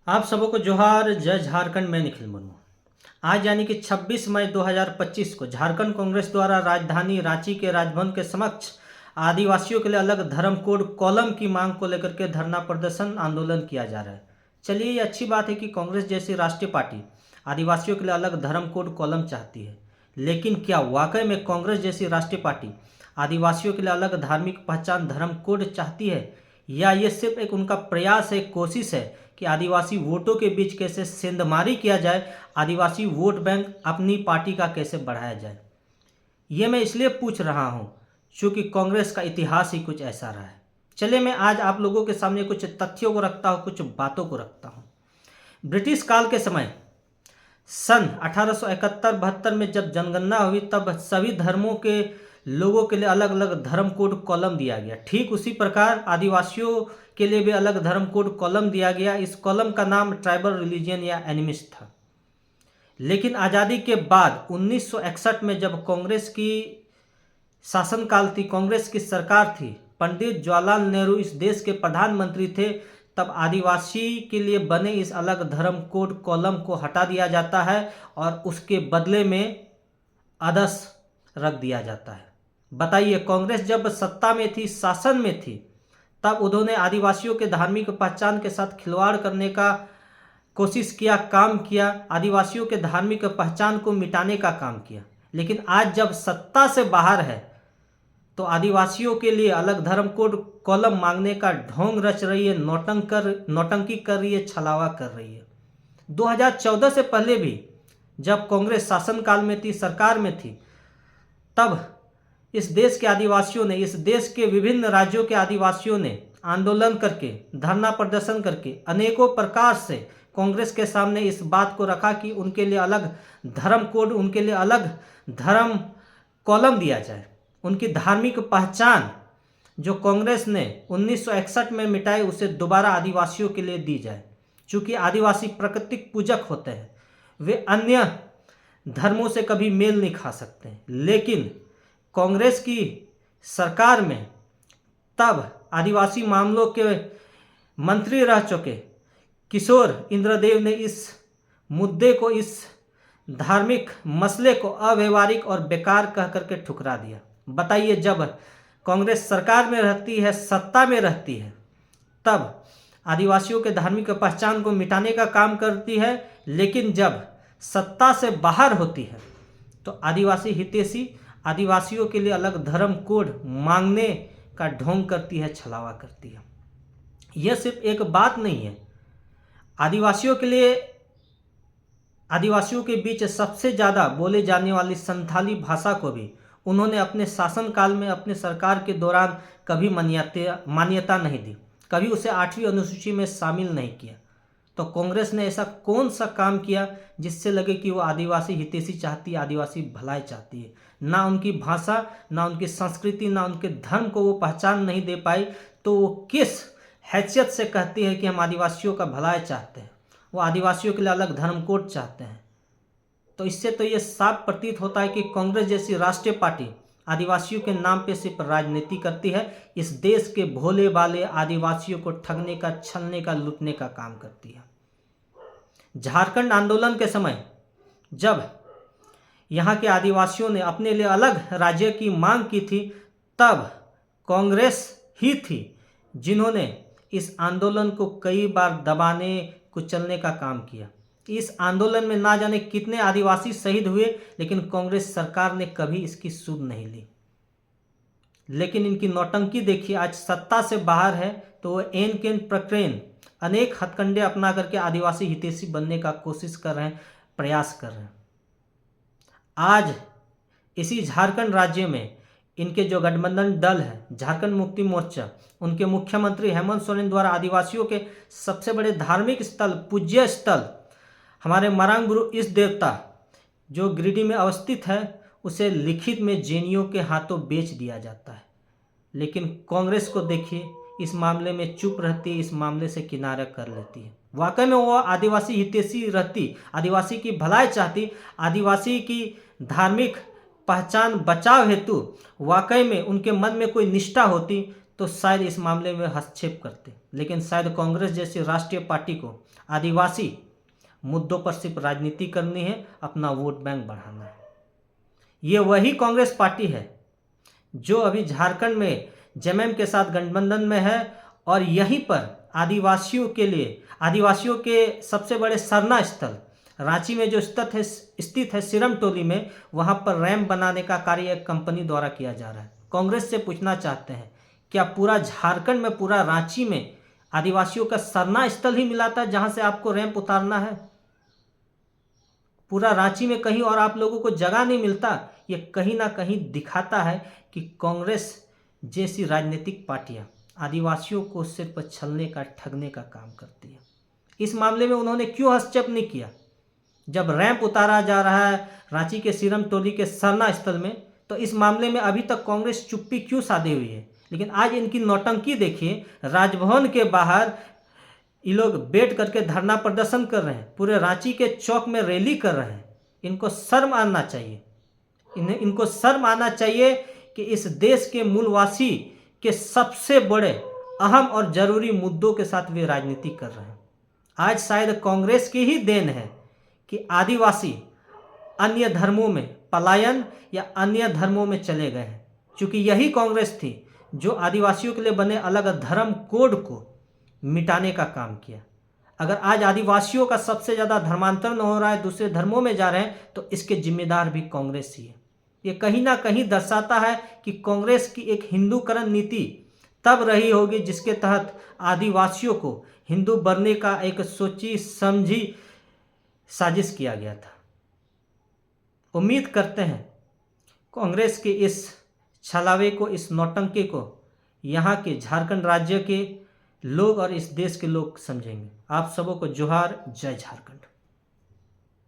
आप सबों को जोहार। जय झारखंड में निखिल मुर्मू। आज यानी कि 26 मई 2025 को झारखंड कांग्रेस द्वारा राजधानी रांची के राजभवन के समक्ष आदिवासियों के लिए अलग धर्म कोड कॉलम की मांग को लेकर के धरना प्रदर्शन आंदोलन किया जा रहा है। चलिए, ये अच्छी बात है कि कांग्रेस जैसी राष्ट्रीय पार्टी आदिवासियों के लिए अलग धर्म कोड कॉलम चाहती है, लेकिन क्या वाकई में कांग्रेस जैसी राष्ट्रीय पार्टी आदिवासियों के लिए अलग धार्मिक पहचान धर्म कोड चाहती है, या ये सिर्फ एक उनका प्रयास है, कोशिश है कि आदिवासी वोटों के बीच कैसे सेंधमारी किया जाए, आदिवासी वोट बैंक अपनी पार्टी का कैसे बढ़ाया जाए? ये मैं इसलिए पूछ रहा हूँ क्योंकि कांग्रेस का इतिहास ही कुछ ऐसा रहा है। चलिए, मैं आज आप लोगों के सामने कुछ तथ्यों को रखता हूँ, कुछ बातों को रखता हूँ। ब्रिटिश काल के समय सन 1871-72 में जब जनगणना हुई, तब सभी धर्मों के लोगों के लिए अलग अलग धर्म कोड कॉलम दिया गया। ठीक उसी प्रकार आदिवासियों के लिए भी अलग धर्म कोड कॉलम दिया गया। इस कॉलम का नाम ट्राइबल रिलीजन या एनिमिस्ट था। लेकिन आज़ादी के बाद 1961 में जब कांग्रेस की शासनकाल थी, कांग्रेस की सरकार थी, पंडित जवाहरलाल नेहरू इस देश के प्रधानमंत्री थे, तब आदिवासी के लिए बने इस अलग धर्म कोड कॉलम को हटा दिया जाता है और उसके बदले में अदर्स रख दिया जाता है। बताइए, कांग्रेस जब सत्ता में थी, शासन में थी, तब उन्होंने आदिवासियों के धार्मिक पहचान के साथ खिलवाड़ करने का कोशिश किया, काम किया, आदिवासियों के धार्मिक पहचान को मिटाने का काम किया। लेकिन आज जब सत्ता से बाहर है तो आदिवासियों के लिए अलग धर्म कोड कॉलम मांगने का ढोंग रच रही है, नौटंकी कर रही है, छलावा कर रही है। 2014 से पहले भी जब कांग्रेस शासनकाल में थी, सरकार में थी, तब इस देश के आदिवासियों ने, इस देश के विभिन्न राज्यों के आदिवासियों ने आंदोलन करके, धरना प्रदर्शन करके अनेकों प्रकार से कांग्रेस के सामने इस बात को रखा कि उनके लिए अलग धर्म कोड, उनके लिए अलग धर्म कॉलम दिया जाए। उनकी धार्मिक पहचान जो कांग्रेस ने 1961 में मिटाई, उसे दोबारा आदिवासियों के लिए दी जाए। चूँकि आदिवासी प्राकृतिक पूजक होते हैं, वे अन्य धर्मों से कभी मेल नहीं खा सकते। लेकिन कांग्रेस की सरकार में तब आदिवासी मामलों के मंत्री रह चुके किशोर इंद्रदेव ने इस मुद्दे को, इस धार्मिक मसले को अव्यवहारिक और बेकार कह करके ठुकरा दिया। बताइए, जब कांग्रेस सरकार में रहती है, सत्ता में रहती है, तब आदिवासियों के धार्मिक पहचान को मिटाने का काम करती है, लेकिन जब सत्ता से बाहर होती है तो आदिवासी हितैषी, आदिवासियों के लिए अलग धर्म कोड मांगने का ढोंग करती है, छलावा करती है। यह सिर्फ एक बात नहीं है। आदिवासियों के लिए, आदिवासियों के बीच सबसे ज़्यादा बोले जाने वाली संथाली भाषा को भी उन्होंने अपने शासनकाल में, अपने सरकार के दौरान कभी मान्यता नहीं दी, कभी उसे 8वीं अनुसूची में शामिल नहीं किया। तो कांग्रेस ने ऐसा कौन सा काम किया जिससे लगे कि वो आदिवासी हितैषी चाहती है, आदिवासी भलाई चाहती है? ना उनकी भाषा, ना उनकी संस्कृति, ना उनके धर्म को वो पहचान नहीं दे पाई, तो वो किस हैसियत से कहती है कि हम आदिवासियों का भलाई चाहते हैं, वो आदिवासियों के लिए अलग धर्म कोड चाहते हैं? तो इससे तो ये साफ प्रतीत होता है कि कांग्रेस जैसी राष्ट्रीय पार्टी आदिवासियों के नाम पे सिर्फ राजनीति करती है, इस देश के भोले भाले आदिवासियों को ठगने का, छलने का, लूटने का काम करती है। झारखंड आंदोलन के समय जब यहाँ के आदिवासियों ने अपने लिए अलग राज्य की मांग की थी, तब कांग्रेस ही थी जिन्होंने इस आंदोलन को कई बार दबाने, कुचलने का काम किया। इस आंदोलन में ना जाने कितने आदिवासी शहीद हुए, लेकिन कांग्रेस सरकार ने कभी इसकी सुध नहीं ली। लेकिन इनकी नौटंकी देखिए, आज सत्ता से बाहर है तो वो एन केन प्रक्रेन अनेक हथकंडे अपना करके आदिवासी हितैषी बनने का कोशिश कर रहे हैं, प्रयास कर रहे हैं। आज इसी झारखंड राज्य में इनके जो गठबंधन दल है, झारखंड मुक्ति मोर्चा, उनके मुख्यमंत्री हेमंत सोरेन द्वारा आदिवासियों के सबसे बड़े धार्मिक स्थल, पूज्य स्थल, हमारे मरांग गुरु इष्ट देवता जो गिरिडीह में अवस्थित है, उसे लिखित में जेएनयू के हाथों बेच दिया जाता है। लेकिन कांग्रेस को देखिए, इस मामले में चुप रहती है, इस मामले से किनारा कर लेती है। वाकई में वो आदिवासी हितैषी रहती, आदिवासी की भलाई चाहती, आदिवासी की धार्मिक पहचान बचाव हेतु वाकई में उनके मन में कोई निष्ठा होती, तो शायद इस मामले में हस्तक्षेप करते, लेकिन शायद कांग्रेस जैसी राष्ट्रीय पार्टी को आदिवासी मुद्दों पर सिर्फ राजनीति करनी है, अपना वोट बैंक बढ़ाना है। ये वही कांग्रेस पार्टी है जो अभी झारखंड में जेएमएम के साथ गठबंधन में है और यहीं पर आदिवासियों के सबसे बड़े सरना स्थल रांची में जो स्थित है सिरमटोली में, वहां पर रैंप बनाने का कार्य एक कंपनी द्वारा किया जा रहा है। कांग्रेस से पूछना चाहते हैं, क्या पूरा झारखंड में, पूरा रांची में आदिवासियों का सरना स्थल ही मिला था जहां से आपको रैंप उतारना है? पूरा रांची में कहीं और आप लोगों को जगह नहीं मिलता? ये कहीं ना कहीं दिखाता है कि कांग्रेस जैसी राजनीतिक पार्टियां आदिवासियों को सिर्फ छलने का, ठगने का काम करती है। इस मामले में उन्होंने क्यों हस्तक्षेप नहीं किया? जब रैंप उतारा जा रहा है रांची के सिरमटोली के सरना स्थल में, तो इस मामले में अभी तक कांग्रेस चुप्पी क्यों साधे हुई है? लेकिन आज इनकी नौटंकी देखिए, राजभवन के बाहर ये लोग बैठ करके धरना प्रदर्शन कर रहे हैं, पूरे रांची के चौक में रैली कर रहे हैं। इनको शर्म आना चाहिए, इनको शर्म आना चाहिए कि इस देश के मूलवासी के सबसे बड़े, अहम और जरूरी मुद्दों के साथ वे राजनीति कर रहे हैं। आज शायद कांग्रेस की ही देन है कि आदिवासी अन्य धर्मों में पलायन या अन्य धर्मों में चले गए हैं, क्योंकि यही कांग्रेस थी जो आदिवासियों के लिए बने अलग धर्म कोड को मिटाने का काम किया। अगर आज आदिवासियों का सबसे ज़्यादा धर्मांतरण हो रहा है, दूसरे धर्मों में जा रहे हैं, तो इसके जिम्मेदार भी कांग्रेस ही है। ये कहीं ना कहीं दर्शाता है कि कांग्रेस की एक हिंदूकरण नीति तब रही होगी जिसके तहत आदिवासियों को हिंदू बनने का एक सोची समझी साजिश किया गया था। उम्मीद करते हैं कांग्रेस के इस छलावे को, इस नौटंकी को यहाँ के झारखंड राज्य के लोग और इस देश के लोग समझेंगे। आप सबों को जोहार, जय झारखंड।